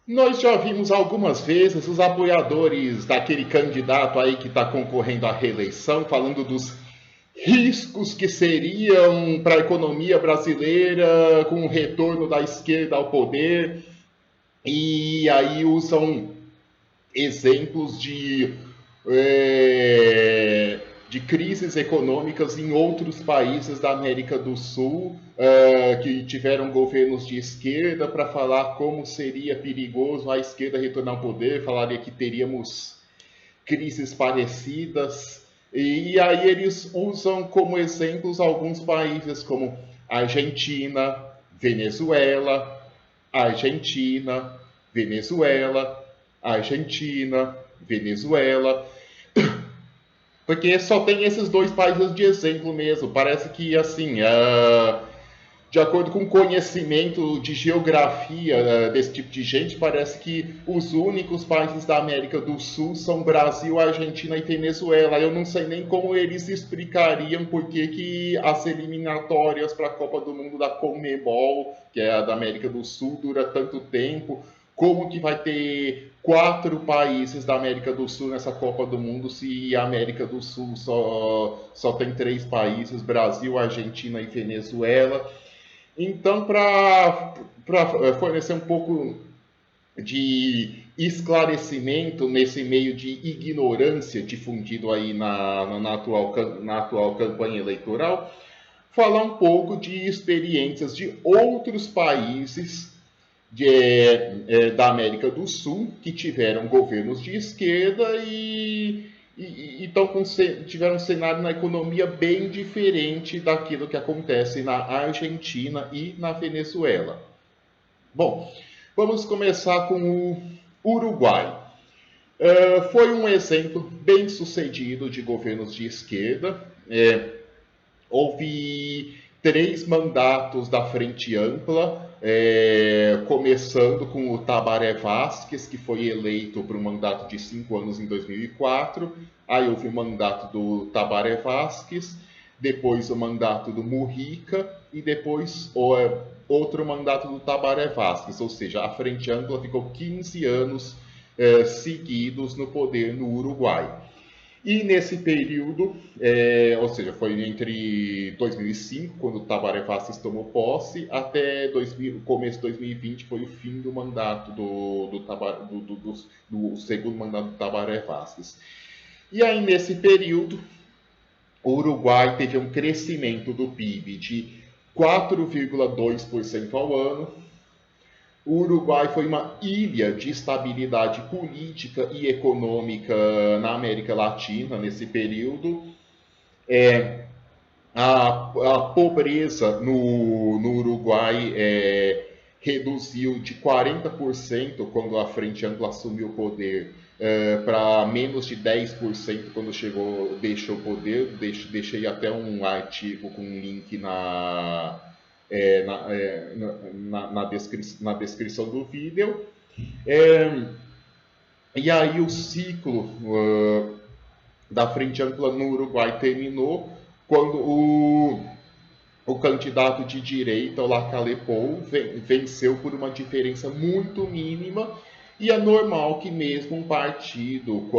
Nós já vimos algumas vezes os apoiadores daquele candidato aí que está concorrendo à reeleição falando dos riscos que seriam para a economia brasileira com o retorno da esquerda ao poder, e aí usam exemplos de crises econômicas em outros países da América do Sul que tiveram governos de esquerda para falar como seria perigoso a esquerda retornar ao poder, falaria que teríamos crises parecidas. E aí eles usam como exemplos alguns países como Argentina, Venezuela, Argentina, Venezuela, Argentina, Venezuela, porque só tem esses dois países de exemplo mesmo. Parece que, assim, de acordo com o conhecimento de geografia desse tipo de gente, parece que os únicos países da América do Sul são Brasil, Argentina e Venezuela. Eu não sei nem como eles explicariam por que as eliminatórias para a Copa do Mundo da Conmebol, que é a da América do Sul, dura tanto tempo. Como que vai ter 4 países da América do Sul nessa Copa do Mundo se a América do Sul só tem 3 países, Brasil, Argentina e Venezuela? Então, para fornecer um pouco de esclarecimento nesse meio de ignorância difundido aí na atual campanha eleitoral, falar um pouco de experiências de outros países da América do Sul que tiveram governos de esquerda tiveram um cenário na economia bem diferente daquilo que acontece na Argentina e na Venezuela. Bom, vamos começar com o Uruguai. Foi um exemplo bem sucedido de governos de esquerda. Houve 3 mandatos da Frente Ampla, começando com o Tabaré Vázquez, que foi eleito para um mandato de 5 anos em 2004. Aí houve o mandato do Tabaré Vázquez, depois o mandato do Mujica e depois outro mandato do Tabaré Vázquez. Ou seja, a Frente Ampla ficou 15 anos seguidos no poder no Uruguai. E nesse período, ou seja, foi entre 2005, quando o Tabaré Vázquez tomou posse, até começo de 2020, foi o fim do mandato do segundo mandato do Tabaré Vázquez. E aí, nesse período, o Uruguai teve um crescimento do PIB de 4,2% ao ano. O Uruguai foi uma ilha de estabilidade política e econômica na América Latina nesse período. A pobreza no Uruguai reduziu de 40% quando a Frente Ampla assumiu o poder para menos de 10% quando deixou o poder. Deixei até um artigo com um link na descrição do vídeo. E aí o ciclo da Frente Ampla no Uruguai terminou quando o candidato de direita, o Lacalle-Pou, venceu por uma diferença muito mínima. E é normal que mesmo um partido,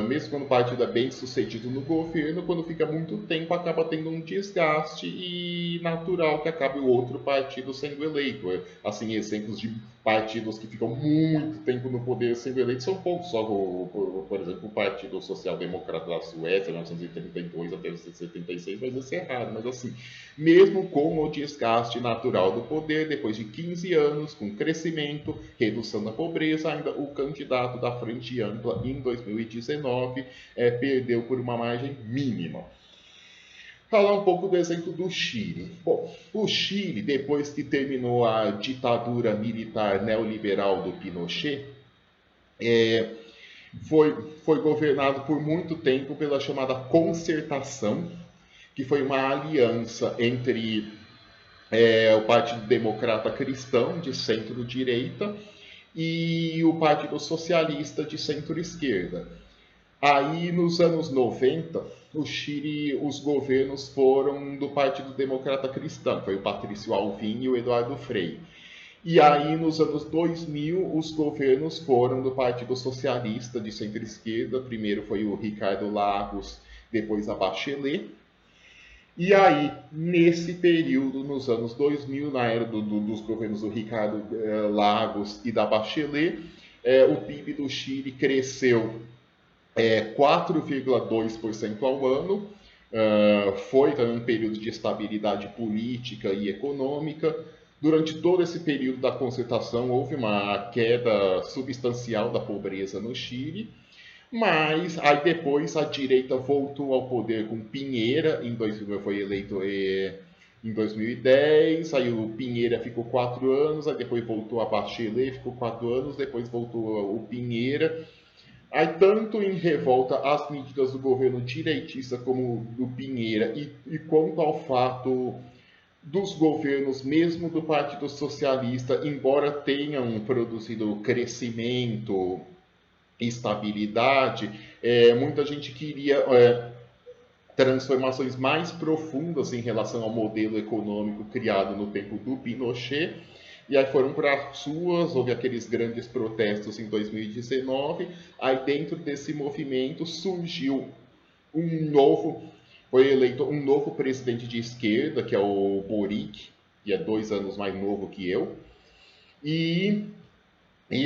mesmo quando o partido é bem sucedido no governo, quando fica muito tempo, acaba tendo um desgaste e natural que acabe o outro partido sendo eleito. Assim, exemplos de partidos que ficam muito tempo no poder sendo eleitos são poucos, só por exemplo, o Partido Social Democrata da Suécia, 1932 até 1976, mas esse é raro. Mas assim, mesmo com o desgaste natural do poder, depois de 15 anos, com crescimento, redução da pobreza, ainda o candidato da Frente Ampla em 2019 perdeu por uma margem mínima. Falar um pouco do exemplo do Chile. Bom, o Chile, depois que terminou a ditadura militar neoliberal do Pinochet, foi governado por muito tempo pela chamada concertação, que foi uma aliança entre o Partido Democrata Cristão, de centro-direita, e o Partido Socialista, de centro-esquerda. Aí, nos anos 90, o Chile, os governos foram do Partido Democrata Cristão, foi o Patrício Alvim e o Eduardo Frei. E aí, nos anos 2000, os governos foram do Partido Socialista de centro-esquerda. Primeiro foi o Ricardo Lagos, depois a Bachelet. E aí, nesse período, nos anos 2000, na era dos governos do Ricardo Lagos e da Bachelet, o PIB do Chile cresceu 4,2% ao ano. Foi também um período de estabilidade política e econômica. Durante todo esse período da concertação, houve uma queda substancial da pobreza no Chile, mas aí depois a direita voltou ao poder com Piñera, foi eleito em 2010, aí o Piñera ficou 4 anos, aí depois voltou a Bachelet, ficou 4 anos, depois voltou o Piñera. Aí, tanto em revolta às medidas do governo direitista como do Piñera, e quanto ao fato dos governos, mesmo do Partido Socialista, embora tenham produzido crescimento e estabilidade, muita gente queria transformações mais profundas em relação ao modelo econômico criado no tempo do Pinochet. E aí foram para as ruas, houve aqueles grandes protestos em 2019. Aí dentro desse movimento surgiu foi eleito um novo presidente de esquerda, que é o Boric, que é 2 anos mais novo que eu. E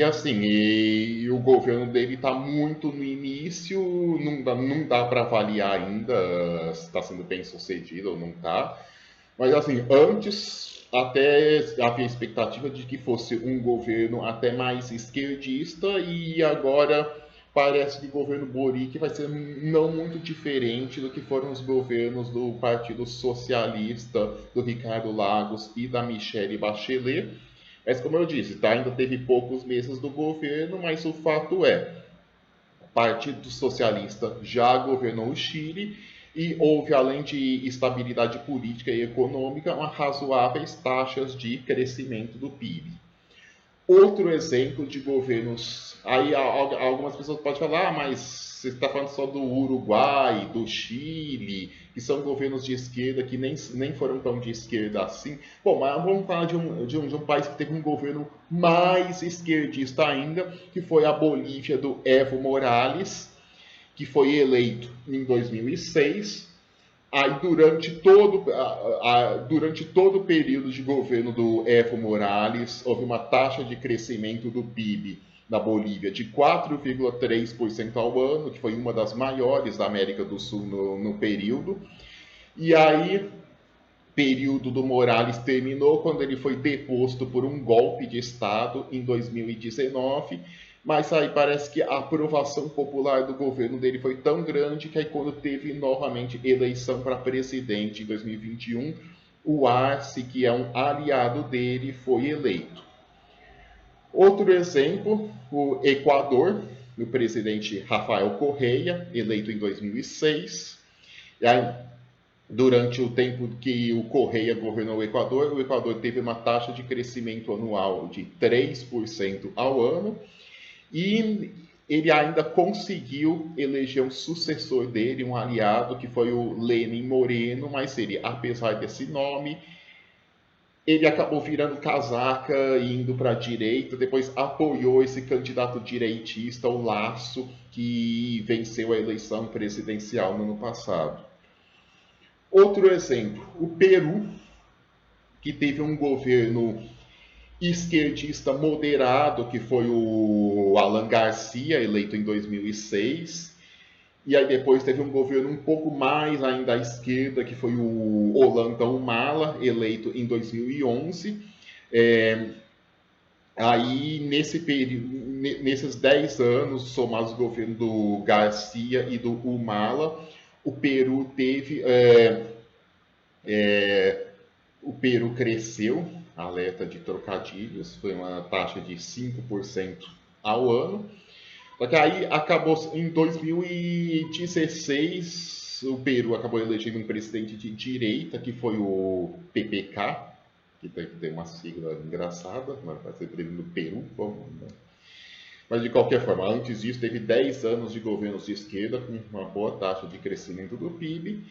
assim, o governo dele está muito no início, não dá para avaliar ainda se está sendo bem sucedido ou não está. Mas assim, antes até havia expectativa de que fosse um governo até mais esquerdista, e agora parece que o governo Boric vai ser não muito diferente do que foram os governos do Partido Socialista, do Ricardo Lagos e da Michelle Bachelet. Mas como eu disse, tá? Ainda teve poucos meses do governo, mas o fato é, o Partido Socialista já governou o Chile e houve, além de estabilidade política e econômica, razoáveis taxas de crescimento do PIB. Outro exemplo de governos, aí algumas pessoas podem falar, mas você está falando só do Uruguai, do Chile, que são governos de esquerda que nem foram tão de esquerda assim. Bom, mas vamos falar de um país que teve um governo mais esquerdista ainda, que foi a Bolívia do Evo Morales, que foi eleito em 2006. Aí, durante todo o período de governo do Evo Morales, houve uma taxa de crescimento do PIB na Bolívia de 4,3% ao ano, que foi uma das maiores da América do Sul no período. E aí, período do Morales terminou quando ele foi deposto por um golpe de Estado em 2019, mas aí parece que a aprovação popular do governo dele foi tão grande que aí quando teve novamente eleição para presidente em 2021, o Arce, que é um aliado dele, foi eleito. Outro exemplo, o Equador, o presidente Rafael Correa, eleito em 2006. E aí, durante o tempo que o Correa governou o Equador teve uma taxa de crescimento anual de 3% ao ano, e ele ainda conseguiu eleger um sucessor dele, um aliado, que foi o Lenin Moreno, mas ele, apesar desse nome, ele acabou virando casaca e indo para a direita, depois apoiou esse candidato direitista, o Lasso, que venceu a eleição presidencial no ano passado. Outro exemplo, o Peru, que teve um governo esquerdista moderado, que foi o Alan Garcia, eleito em 2006. E aí depois teve um governo um pouco mais ainda à esquerda, que foi o Ollanta Humala, eleito em 2011. Aí, nesses 10 anos, somados o governo do Garcia e do Humala, o Peru teve... o Peru cresceu, alerta de trocadilhos, foi uma taxa de 5% ao ano. Só que aí acabou, em 2016, o Peru acabou elegendo um presidente de direita, que foi o PPK, que tem uma sigla engraçada, mas vai ser presidente do Peru. Mas de qualquer forma, antes disso, teve 10 anos de governos de esquerda, com uma boa taxa de crescimento do PIB.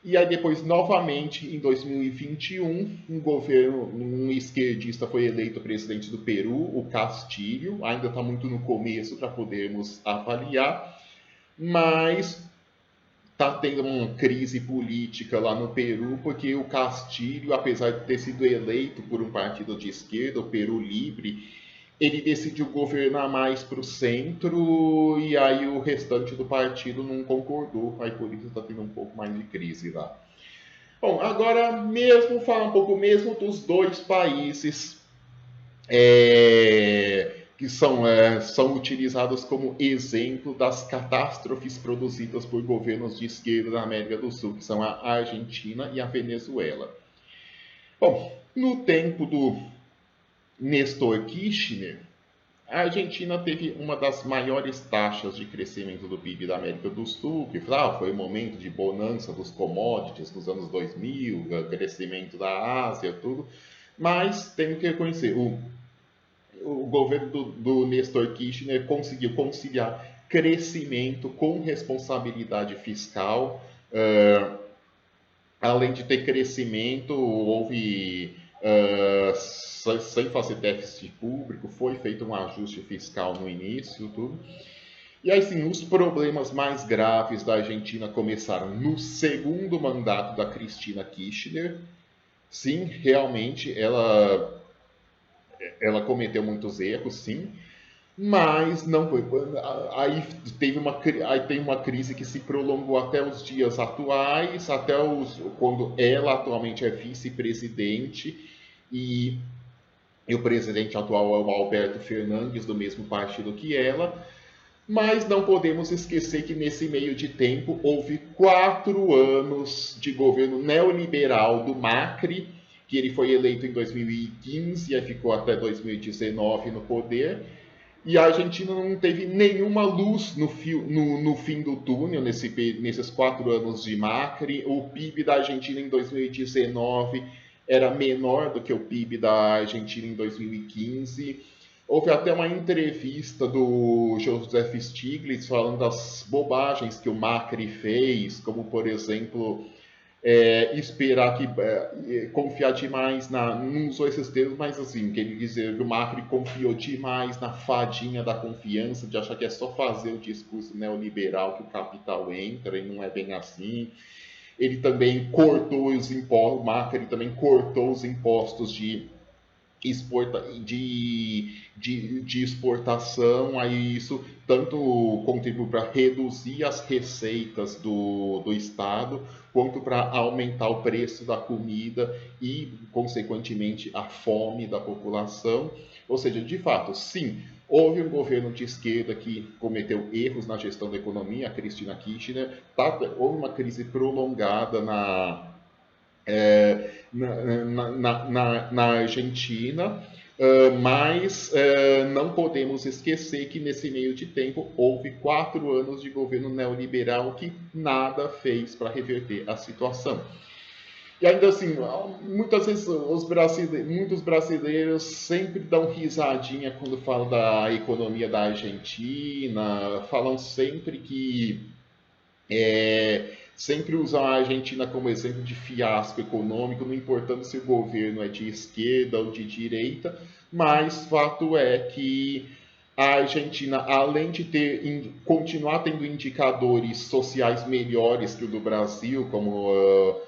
E aí depois, novamente, em 2021, um esquerdista foi eleito presidente do Peru, o Castilho. Ainda está muito no começo para podermos avaliar, mas está tendo uma crise política lá no Peru, porque o Castilho, apesar de ter sido eleito por um partido de esquerda, o Peru Libre, ele decidiu governar mais para o centro e aí o restante do partido não concordou, aí por isso está tendo um pouco mais de crise lá. Bom, agora mesmo falar um pouco mesmo dos dois países que são utilizados como exemplo das catástrofes produzidas por governos de esquerda na América do Sul, que são a Argentina e a Venezuela. Bom, no tempo do Néstor Kirchner, a Argentina teve uma das maiores taxas de crescimento do PIB da América do Sul, que foi o momento de bonança dos commodities nos anos 2000, crescimento da Ásia, tudo. Mas tem que reconhecer, o governo do Néstor Kirchner conseguiu conciliar crescimento com responsabilidade fiscal. Além de ter crescimento, houve, sem fazer déficit público, foi feito um ajuste fiscal no início, tudo. E aí sim, os problemas mais graves da Argentina começaram no segundo mandato da Cristina Kirchner. Sim, realmente ela cometeu muitos erros, sim, mas não foi. Aí tem uma crise que se prolongou até os dias atuais, quando ela atualmente é vice-presidente e o presidente atual é o Alberto Fernandes, do mesmo partido que ela. Mas não podemos esquecer que nesse meio de tempo houve 4 anos de governo neoliberal do Macri, que ele foi eleito em 2015 e aí ficou até 2019 no poder. E a Argentina não teve nenhuma luz no fim do túnel nesses 4 anos de Macri. O PIB da Argentina em 2019 era menor do que o PIB da Argentina em 2015. Houve até uma entrevista do Joseph Stiglitz falando das bobagens que o Macri fez, como, por exemplo, esperar confiar demais não usou esses termos, mas assim, que ele dizia que o Macri confiou demais na fadinha da confiança, de achar que é só fazer o discurso neoliberal que o capital entra, e não é bem assim. Ele também cortou os impostos, o Macri também cortou os impostos de exportação, aí isso tanto contribui para reduzir as receitas do Estado, quanto para aumentar o preço da comida e, consequentemente, a fome da população. Ou seja, de fato, sim, houve um governo de esquerda que cometeu erros na gestão da economia, a Cristina Kirchner, houve uma crise prolongada na Argentina, mas não podemos esquecer que nesse meio de tempo houve 4 anos de governo neoliberal que nada fez para reverter a situação. E ainda assim, muitas vezes muitos brasileiros sempre dão risadinha quando falam da economia da Argentina, falam sempre que sempre usam a Argentina como exemplo de fiasco econômico, não importando se o governo é de esquerda ou de direita, mas fato é que a Argentina, além de continuar tendo indicadores sociais melhores que o do Brasil, como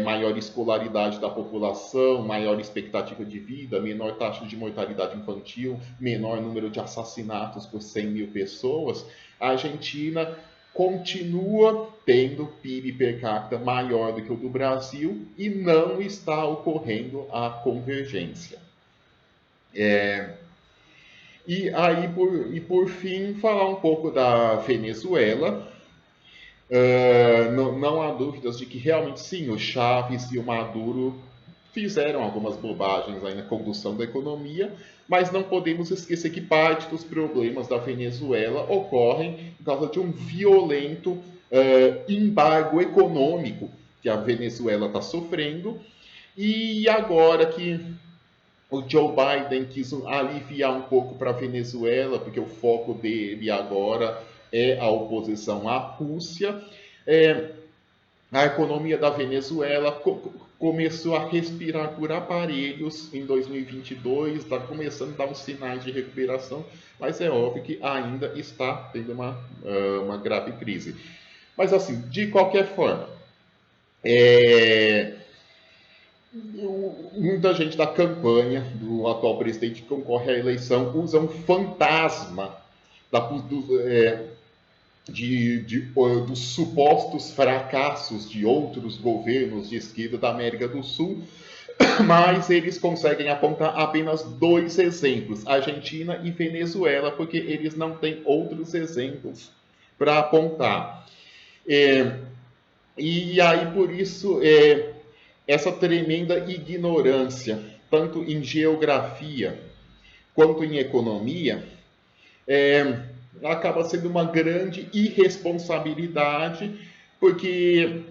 maior escolaridade da população, maior expectativa de vida, menor taxa de mortalidade infantil, menor número de assassinatos por 100 mil pessoas, a Argentina continua tendo PIB per capita maior do que o do Brasil e não está ocorrendo a convergência. E aí, por fim, falar um pouco da Venezuela. Não há dúvidas de que realmente sim, o Chaves e o Maduro fizeram algumas bobagens aí na condução da economia, mas não podemos esquecer que parte dos problemas da Venezuela ocorrem por causa de um violento embargo econômico que a Venezuela está sofrendo, e agora que o Joe Biden quis aliviar um pouco para a Venezuela, porque o foco dele agora é a oposição à Rússia. A economia da Venezuela começou a respirar por aparelhos em 2022, está começando a dar uns sinais de recuperação, mas é óbvio que ainda está tendo uma grave crise. Mas assim, de qualquer forma, é, muita gente da campanha do atual presidente que concorre à eleição usa um fantasma dos supostos fracassos de outros governos de esquerda da América do Sul, mas eles conseguem apontar apenas dois exemplos, Argentina e Venezuela, porque eles não têm outros exemplos para apontar. E aí, por isso, essa tremenda ignorância, tanto em geografia quanto em economia, acaba sendo uma grande irresponsabilidade, porque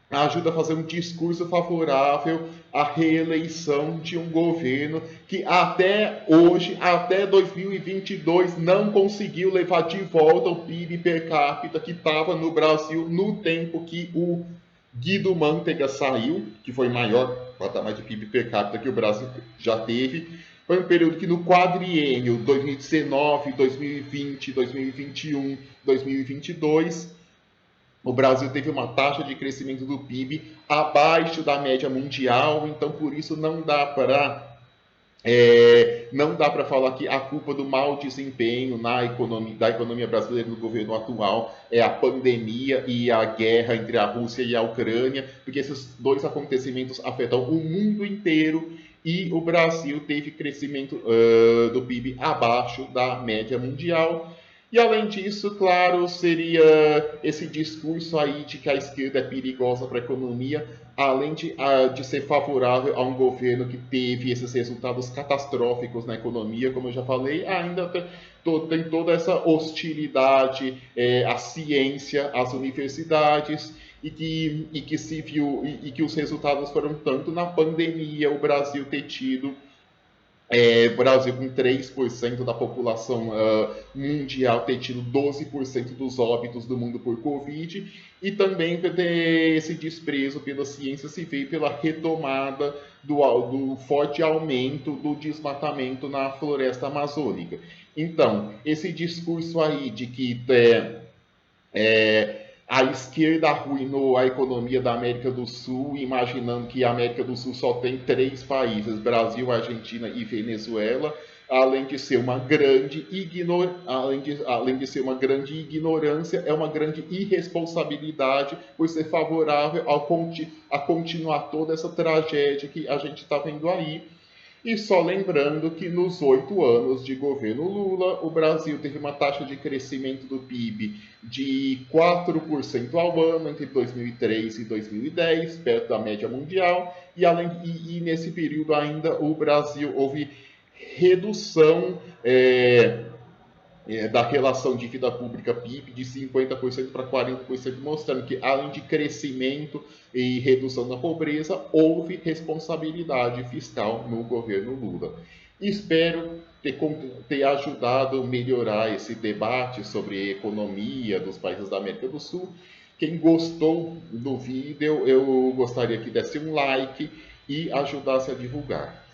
ajuda a fazer um discurso favorável à reeleição de um governo que até hoje, até 2022, não conseguiu levar de volta o PIB per capita que estava no Brasil no tempo que o Guido Mantega saiu, que foi maior patamar de PIB per capita que o Brasil já teve. Foi um período que no quadriênio 2019, 2020, 2021, 2022, o Brasil teve uma taxa de crescimento do PIB abaixo da média mundial, então por isso não dá para falar que a culpa do mau desempenho da economia brasileira no governo atual é a pandemia e a guerra entre a Rússia e a Ucrânia, porque esses dois acontecimentos afetam o mundo inteiro e o Brasil teve crescimento do PIB abaixo da média mundial. E além disso, claro, seria esse discurso aí de que a esquerda é perigosa para a economia, além de ser favorável a um governo que teve esses resultados catastróficos na economia, como eu já falei, ainda tem toda essa hostilidade à ciência, às universidades, e que se viu e que os resultados foram tanto na pandemia, o Brasil ter tido Brasil com 3% da população mundial ter tido 12% dos óbitos do mundo por Covid, e também ter esse desprezo pela ciência civil e pela retomada do forte aumento do desmatamento na floresta amazônica. Então, esse discurso aí de que a esquerda arruinou a economia da América do Sul, imaginando que a América do Sul só tem três países, Brasil, Argentina e Venezuela, além de ser uma grande ignorância, é uma grande irresponsabilidade por ser favorável a continuar toda essa tragédia que a gente está vendo aí. E só lembrando que nos 8 anos de governo Lula, o Brasil teve uma taxa de crescimento do PIB de 4% ao ano entre 2003 e 2010, perto da média mundial, e nesse período ainda o Brasil houve redução da relação dívida pública PIB de 50% para 40%, mostrando que, além de crescimento e redução da pobreza, houve responsabilidade fiscal no governo Lula. Espero ter ajudado a melhorar esse debate sobre economia dos países da América do Sul. Quem gostou do vídeo, eu gostaria que desse um like e ajudasse a divulgar.